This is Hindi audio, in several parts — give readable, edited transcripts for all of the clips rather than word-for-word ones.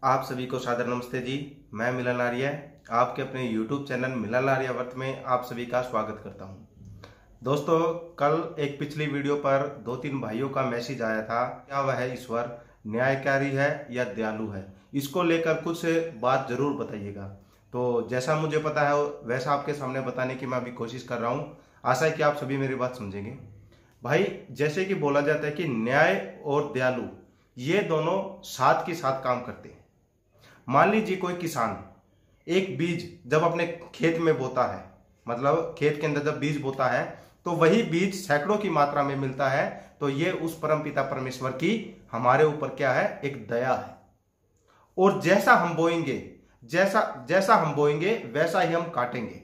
आप सभी को सादर नमस्ते जी। मैं मिलन आर्य आपके अपने YouTube चैनल मिलन आर्यावर्त में आप सभी का स्वागत करता हूं। दोस्तों, कल एक पिछली वीडियो पर 2-3 भाइयों का मैसेज आया था, क्या वह ईश्वर न्यायकारी है या दयालु है, इसको लेकर कुछ बात जरूर बताइएगा। तो जैसा मुझे पता है वैसा आपके सामने बताने की मैं अभी कोशिश कर रहा हूँ। आशा है कि आप सभी मेरी बात समझेंगे। भाई, जैसे कि बोला जाता है कि न्याय और दयालु ये दोनों साथ के साथ काम करते हैं। मान लीजिए कोई किसान एक बीज जब अपने खेत में बोता है, मतलब खेत के अंदर जब बीज बोता है तो वही बीज सैकड़ों की मात्रा में मिलता है। तो ये उस परमपिता परमेश्वर की हमारे ऊपर क्या है, एक दया है। और जैसा हम बोएंगे जैसा हम बोएंगे वैसा ही हम काटेंगे।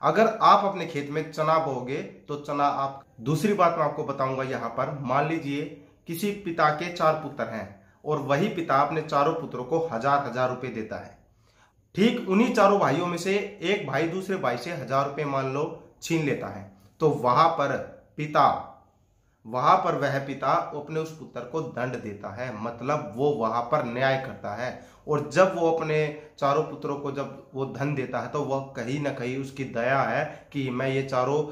अगर आप अपने खेत में चना बोओगे तो चना आप। दूसरी बात मैं आपको बताऊंगा यहाँ पर, मान लीजिए किसी पिता के 4 पुत्र हैं और वही पिता अपने चारों पुत्रों को 1000-1000 रुपए देता है। ठीक उन्हीं चारों भाइयों में से एक भाई दूसरे भाई से 1000 रुपए मान लो छीन लेता है, तो वहां पर वह पिता अपने उस पुत्र को दंड देता है, मतलब वो वहां पर न्याय करता है। और जब वो अपने चारों पुत्रों को जब वो धन देता है तो वह कहीं ना कहीं उसकी दया है कि मैं ये चारों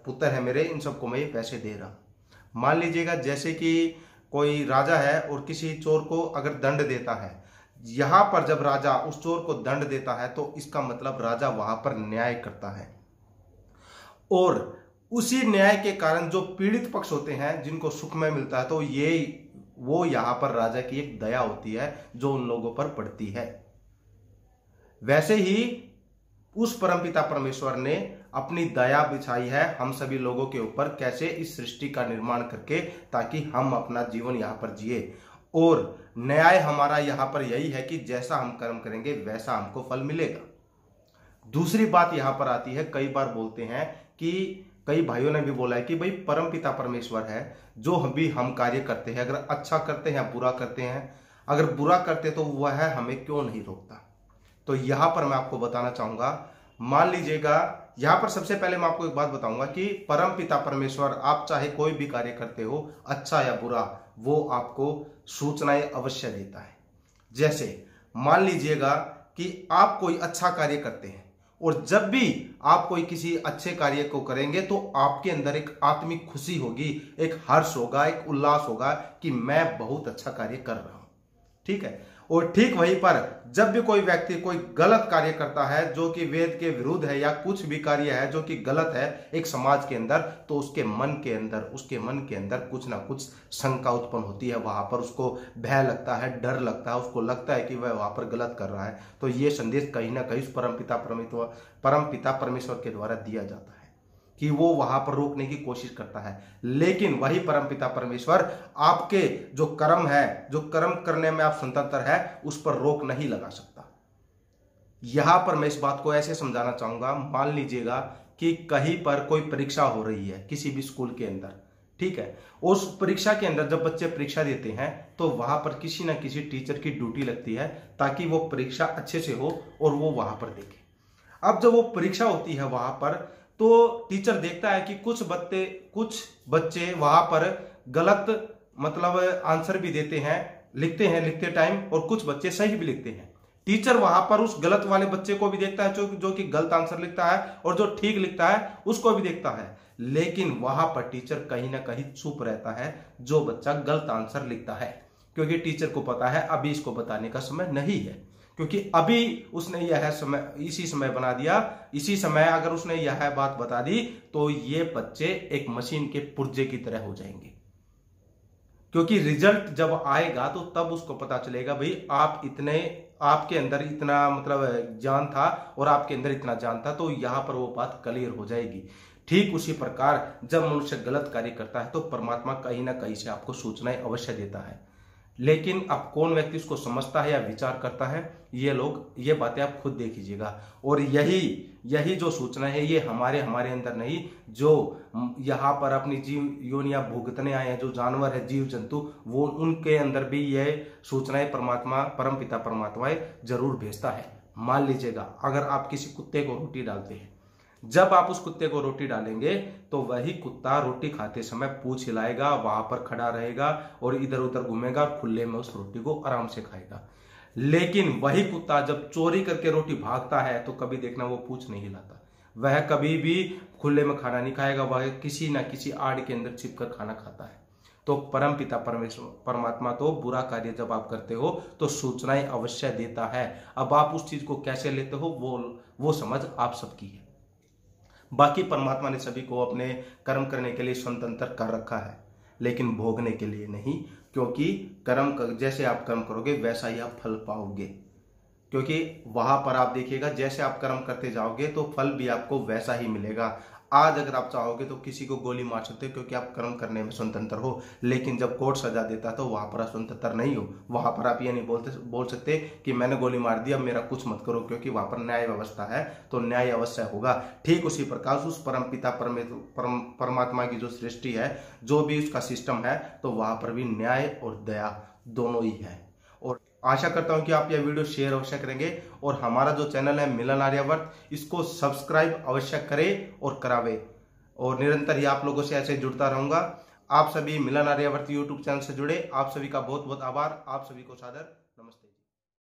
पुत्र है मेरे, इन सबको मैं ये पैसे दे रहा हूं। मान लीजिएगा जैसे कि कोई राजा है और किसी चोर को अगर दंड देता है, यहां पर जब राजा उस चोर को दंड देता है तो इसका मतलब राजा वहां पर न्याय करता है। और उसी न्याय के कारण जो पीड़ित पक्ष होते हैं जिनको सुखमय मिलता है, तो वो यहां पर राजा की एक दया होती है जो उन लोगों पर पड़ती है। वैसे ही उस परमपिता परमेश्वर ने अपनी दया बिछाई है हम सभी लोगों के ऊपर, कैसे इस सृष्टि का निर्माण करके, ताकि हम अपना जीवन यहां पर जिए। और न्याय हमारा यहां पर यही है कि जैसा हम कर्म करेंगे वैसा हमको फल मिलेगा। दूसरी बात यहां पर आती है, कई बार बोलते हैं कि कई भाइयों ने भी बोला है कि भाई परमपिता परमेश्वर है, जो हम कार्य करते हैं, अगर अच्छा करते हैं या बुरा करते हैं, अगर बुरा करते तो वह हमें क्यों नहीं रोकता। तो यहां पर मैं आपको बताना चाहूंगा, मान लीजिएगा यहां पर सबसे पहले मैं आपको एक बात बताऊंगा कि परमपिता परमेश्वर, आप चाहे कोई भी कार्य करते हो, अच्छा या बुरा, वो आपको सूचनाएं अवश्य देता है। जैसे मान लीजिएगा कि आप कोई अच्छा कार्य करते हैं और जब भी आप कोई किसी अच्छे कार्य को करेंगे तो आपके अंदर एक आत्मिक खुशी होगी, एक हर्ष होगा, एक उल्लास होगा कि मैं बहुत अच्छा कार्य कर रहा हूं। ठीक है। और ठीक वहीं पर जब भी कोई व्यक्ति कोई गलत कार्य करता है जो कि वेद के विरुद्ध है, या कुछ भी कार्य है जो कि गलत है एक समाज के अंदर, तो उसके मन के अंदर कुछ ना कुछ शंका उत्पन्न होती है। वहां पर उसको भय लगता है, डर लगता है, उसको लगता है कि वह वहां पर गलत कर रहा है। तो ये संदेश कहीं ना कहीं परमपिता परमेश्वर के द्वारा दिया जाता है कि वो वहां पर रोकने की कोशिश करता है। लेकिन वही परमपिता परमेश्वर आपके जो कर्म है, जो कर्म करने में आप स्वतंत्र है, उस पर रोक नहीं लगा सकता। यहां पर मैं इस बात को ऐसे समझाना चाहूंगा, मान लीजिएगा कि कहीं पर कोई परीक्षा हो रही है किसी भी स्कूल के अंदर, ठीक है। उस परीक्षा के अंदर जब बच्चे परीक्षा देते हैं तो वहां पर किसी ना किसी टीचर की ड्यूटी लगती है ताकि वो परीक्षा अच्छे से हो और वो वहां पर देखे। अब जब वो परीक्षा होती है वहां पर, तो टीचर देखता है कि कुछ बच्चे वहां पर गलत मतलब आंसर भी देते हैं, लिखते टाइम, और कुछ बच्चे सही भी लिखते हैं। टीचर वहां पर उस गलत वाले बच्चे को भी देखता है जो कि गलत आंसर लिखता है, और जो ठीक लिखता है उसको भी देखता है। लेकिन वहां पर टीचर कहीं ना कहीं चुप रहता है जो बच्चा गलत आंसर लिखता है, क्योंकि टीचर को पता है अभी इसको बताने का समय नहीं है, क्योंकि अभी उसने यह समय इसी समय बना दिया, इसी समय अगर उसने यह बात बता दी तो ये बच्चे एक मशीन के पुर्जे की तरह हो जाएंगे। क्योंकि रिजल्ट जब आएगा तो तब उसको पता चलेगा भाई आपके अंदर इतना मतलब ज्ञान था और आपके अंदर इतना ज्ञान था, तो यहां पर वो बात क्लियर हो जाएगी। ठीक उसी प्रकार जब मनुष्य गलत कार्य करता है तो परमात्मा कहीं ना कहीं से आपको सूचनाएं अवश्य देता है। लेकिन अब कौन व्यक्ति उसको समझता है या विचार करता है, ये बातें आप खुद देख लीजिएगा। और यही जो सूचना है ये हमारे अंदर नहीं, जो यहाँ पर अपनी जीव योनियां भुगतने आए हैं, जो जानवर है, जीव जंतु, वो उनके अंदर भी यह सूचनाएं परमात्मा परमपिता परमात्मा जरूर भेजता है। मान लीजिएगा अगर आप किसी कुत्ते को रोटी डालते हैं, जब आप उस कुत्ते को रोटी डालेंगे तो वही कुत्ता रोटी खाते समय पूंछ हिलाएगा, वहां पर खड़ा रहेगा और इधर उधर घूमेगा और खुले में उस रोटी को आराम से खाएगा। लेकिन वही कुत्ता जब चोरी करके रोटी भागता है तो कभी देखना वो पूंछ नहीं हिलाता, वह कभी भी खुले में खाना नहीं खाएगा, वह किसी ना किसी आड़ के अंदर छिपकर खाना खाता है। तो परम पिता परमेश्वर परमात्मा तो बुरा कार्य जब आप करते हो तो सूचनाएं अवश्य देता है। अब आप उस चीज को कैसे लेते हो वो समझ आप सबकी है। बाकी परमात्मा ने सभी को अपने कर्म करने के लिए स्वतंत्र कर रखा है, लेकिन भोगने के लिए नहीं, क्योंकि कर्म जैसे आप कर्म करोगे वैसा ही आप फल पाओगे। क्योंकि वहां पर आप देखिएगा जैसे आप कर्म करते जाओगे तो फल भी आपको वैसा ही मिलेगा। आज अगर आप चाहोगे तो किसी को गोली मार सकते हो क्योंकि आप कर्म करने में स्वतंत्र हो, लेकिन जब कोर्ट सजा देता है तो वहां पर आप स्वतंत्र नहीं हो। वहां पर आप ये नहीं बोल सकते कि मैंने गोली मार दी अब मेरा कुछ मत करो, क्योंकि वहां पर न्याय व्यवस्था है तो न्याय अवश्य होगा। ठीक उसी प्रकार उस परम पिता परमात्मा की जो सृष्टि है, जो भी उसका सिस्टम है, तो वहां पर भी न्याय और दया दोनों ही है। और आशा करता हूं कि आप यह वीडियो शेयर अवश्य करेंगे और हमारा जो चैनल है मिलन आर्यावर्त, इसको सब्सक्राइब अवश्य करें और करावे, और निरंतर ही आप लोगों से ऐसे जुड़ता रहूंगा। आप सभी मिलन आर्यावर्त यूट्यूब चैनल से जुड़े, आप सभी का बहुत बहुत आभार, आप सभी को सादर